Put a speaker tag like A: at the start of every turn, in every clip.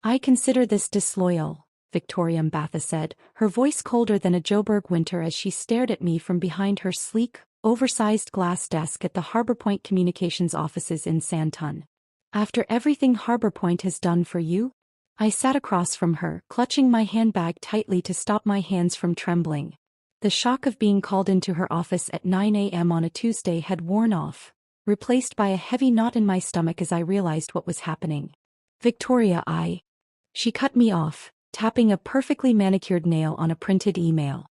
A: I consider this disloyal, Victoria Mbatha said, her voice colder than a Joburg winter as she stared at me from behind her sleek, oversized glass desk at the Harbour Point Communications offices in Sandton. After everything Harbour Point has done for you? I sat across from her, clutching my handbag tightly to stop my hands from trembling. The shock of being called into her office at 9 a.m. on a Tuesday had worn off, replaced by a heavy knot in my stomach as I realized what was happening. Victoria, She cut me off, tapping a perfectly manicured nail on a printed email.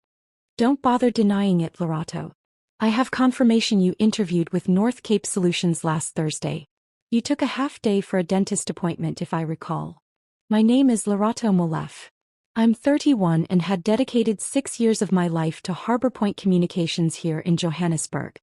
A: Don't bother denying it, Lorato. I have confirmation you interviewed with North Cape Solutions last Thursday. You took a half day for a dentist appointment, if I recall. My name is Lorato Molef. I'm 31 and had dedicated 6 years of my life to Harbour Point Communications here in Johannesburg.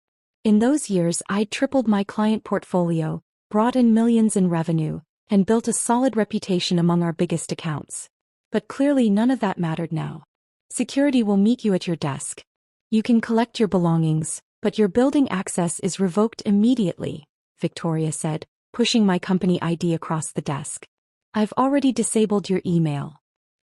A: In those years, I'd tripled my client portfolio, brought in millions in revenue, and built a solid reputation among our biggest accounts. But clearly none of that mattered now. Security will meet you at your desk. You can collect your belongings, but your building access is revoked immediately, Victoria said, pushing my company ID across the desk. I've already disabled your email.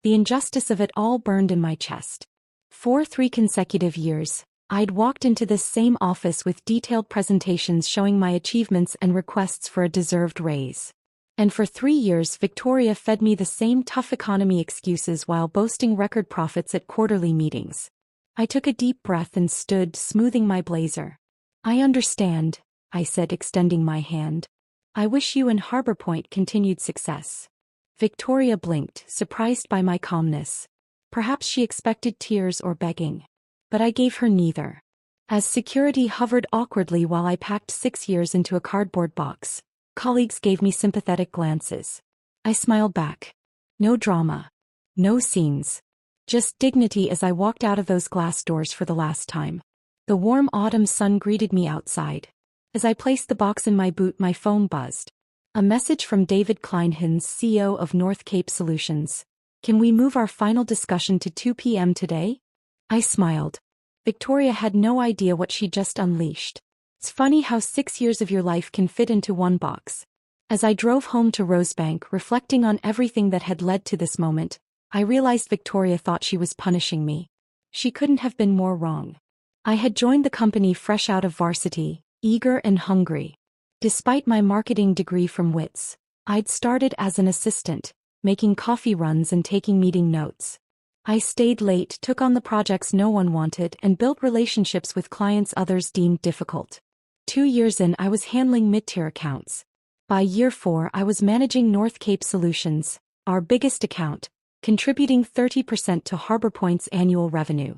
A: The injustice of it all burned in my chest. For 3 consecutive years, I'd walked into this same office with detailed presentations showing my achievements and requests for a deserved raise. And for 3 years, Victoria fed me the same tough economy excuses while boasting record profits at quarterly meetings. I took a deep breath and stood, smoothing my blazer. I understand, I said, extending my hand. I wish you and Harbour Point continued success. Victoria blinked, surprised by my calmness. Perhaps she expected tears or begging. But I gave her neither. As security hovered awkwardly while I packed 6 years into a cardboard box, colleagues gave me sympathetic glances. I smiled back. No drama. No scenes. Just dignity as I walked out of those glass doors for the last time. The warm autumn sun greeted me outside. As I placed the box in my boot, my phone buzzed. A message from David Kleinhans, CEO of North Cape Solutions. Can we move our final discussion to 2 p.m. today? I smiled. Victoria had no idea what she just unleashed. It's funny how 6 years of your life can fit into one box. As I drove home to Rosebank, reflecting on everything that had led to this moment, I realized Victoria thought she was punishing me. She couldn't have been more wrong. I had joined the company fresh out of varsity, eager and hungry. Despite my marketing degree from WITS, I'd started as an assistant, making coffee runs and taking meeting notes. I stayed late, took on the projects no one wanted, and built relationships with clients others deemed difficult. 2 years in, I was handling mid-tier accounts. By year 4, I was managing North Cape Solutions, our biggest account, contributing 30% to Harbour Point's annual revenue.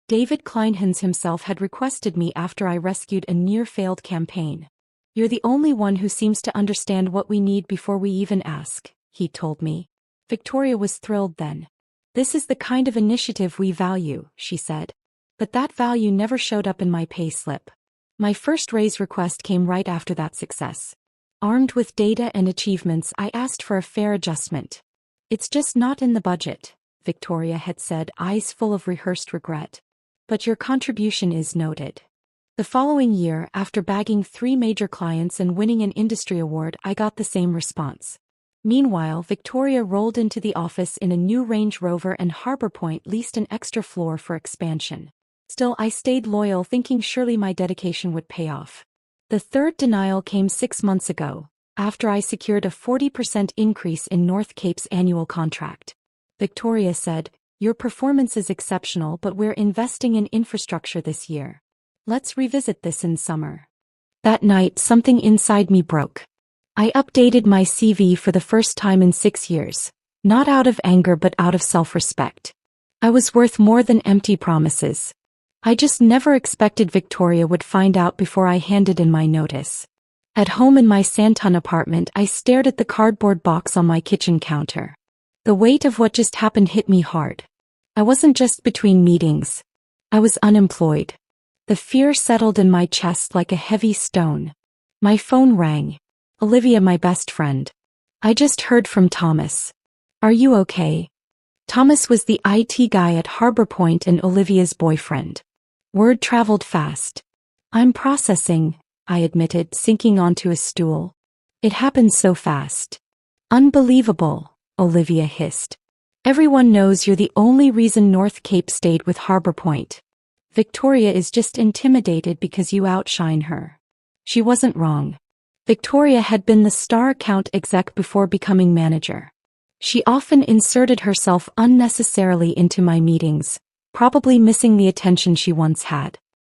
A: David Kleinhans himself had requested me after I rescued a near-failed campaign. You're the only one who seems to understand what we need before we even ask, he told me. Victoria was thrilled then. This is the kind of initiative we value, she said. But that value never showed up in my pay slip. My first raise request came right after that success. Armed with data and achievements, I asked for a fair adjustment. It's just not in the budget, Victoria had said, eyes full of rehearsed regret. But your contribution is noted. The following year, after bagging 3 major clients and winning an industry award, I got the same response. Meanwhile, Victoria rolled into the office in a new Range Rover and Harbour Point leased an extra floor for expansion. Still, I stayed loyal, thinking surely my dedication would pay off. The third denial came 6 months ago, after I secured a 40% increase in North Cape's annual contract. Victoria said, "Your performance is exceptional, but we're investing in infrastructure this year. Let's revisit this in summer." That night, something inside me broke. I updated my CV for the first time in 6 years, not out of anger but out of self-respect. I was worth more than empty promises. I just never expected Victoria would find out before I handed in my notice. At home in my Sandton apartment, I stared at the cardboard box on my kitchen counter. The weight of what just happened hit me hard. I wasn't just between meetings. I was unemployed. The fear settled in my chest like a heavy stone. My phone rang. Olivia, my best friend. "I just heard from Thomas. Are you okay?" Thomas was the IT guy at Harbour Point and Olivia's boyfriend. Word traveled fast. "I'm processing," I admitted, sinking onto a stool. "It happened so fast. Unbelievable," Olivia hissed. Everyone knows you're the only reason North Cape stayed with Harbor Point. Victoria is just intimidated because you outshine her. She wasn't wrong. Victoria had been the star account exec before becoming manager. She often inserted herself unnecessarily into my meetings, probably missing the attention she once had.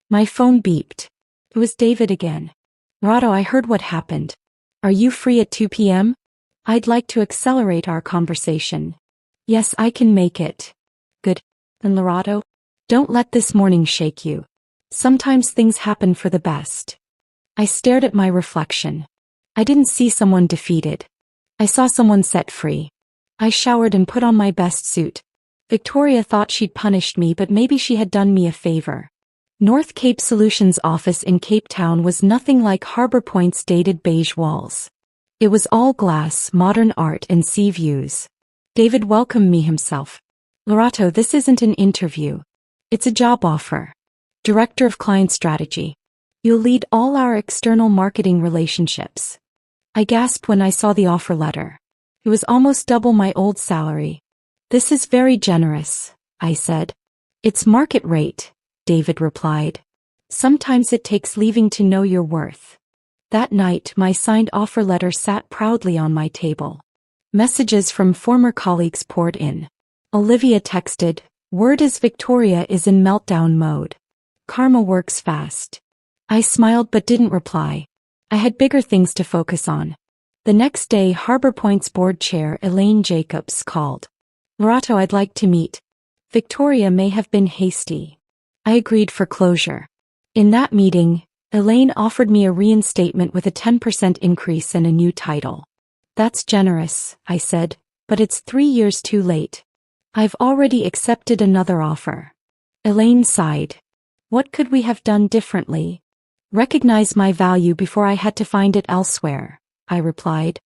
A: My phone beeped. It was David again. Narado, I heard what happened. Are you free at 2 p.m.? I'd like to accelerate our conversation. Yes, I can make it. Good. And Narado, don't let this morning shake you. Sometimes things happen for the best. I stared at my reflection. I didn't see someone defeated. I saw someone set free. I showered and put on my best suit. Victoria thought she'd punished me, but maybe she had done me a favor. North Cape Solutions' office in Cape Town was nothing like Harbor Point's dated beige walls. It was all glass, modern art, and sea views. David welcomed me himself. Narado, this isn't an interview. It's a job offer. Director of Client Strategy. You'll lead all our external marketing relationships. I gasped when I saw the offer letter. It was almost double my old salary. This is very generous, I said. It's market rate, David replied. Sometimes it takes leaving to know your worth. That night, my signed offer letter sat proudly on my table. Messages from former colleagues poured in. Olivia texted, "Word is Victoria is in meltdown mode. Karma works fast." I smiled but didn't reply. I had bigger things to focus on. The next day, Harbor Point's board chair Elaine Jacobs called. "Narado, I'd like to meet." Victoria may have been hasty. I agreed for closure. In that meeting, Elaine offered me a reinstatement with a 10% increase and a new title. "That's generous," I said, "but it's 3 years too late. I've already accepted another offer." Elaine sighed. "What could we have done differently?" "Recognize my value before I had to find it elsewhere," I replied.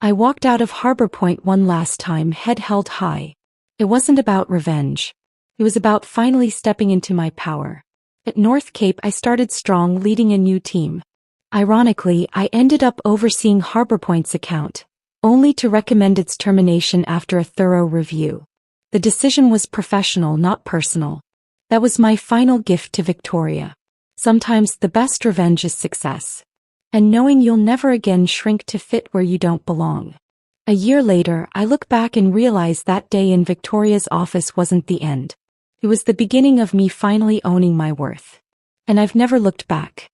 A: I walked out of Harbor Point one last time, head held high. It wasn't about revenge. It was about finally stepping into my power. At North Cape, I started strong, leading a new team. Ironically, I ended up overseeing Harbor Point's account, only to recommend its termination after a thorough review. The decision was professional, not personal. That was my final gift to Victoria. Sometimes the best revenge is success. And knowing you'll never again shrink to fit where you don't belong. A year later, I look back and realize that day in Victoria's office wasn't the end. It was the beginning of me finally owning my worth. And I've never looked back.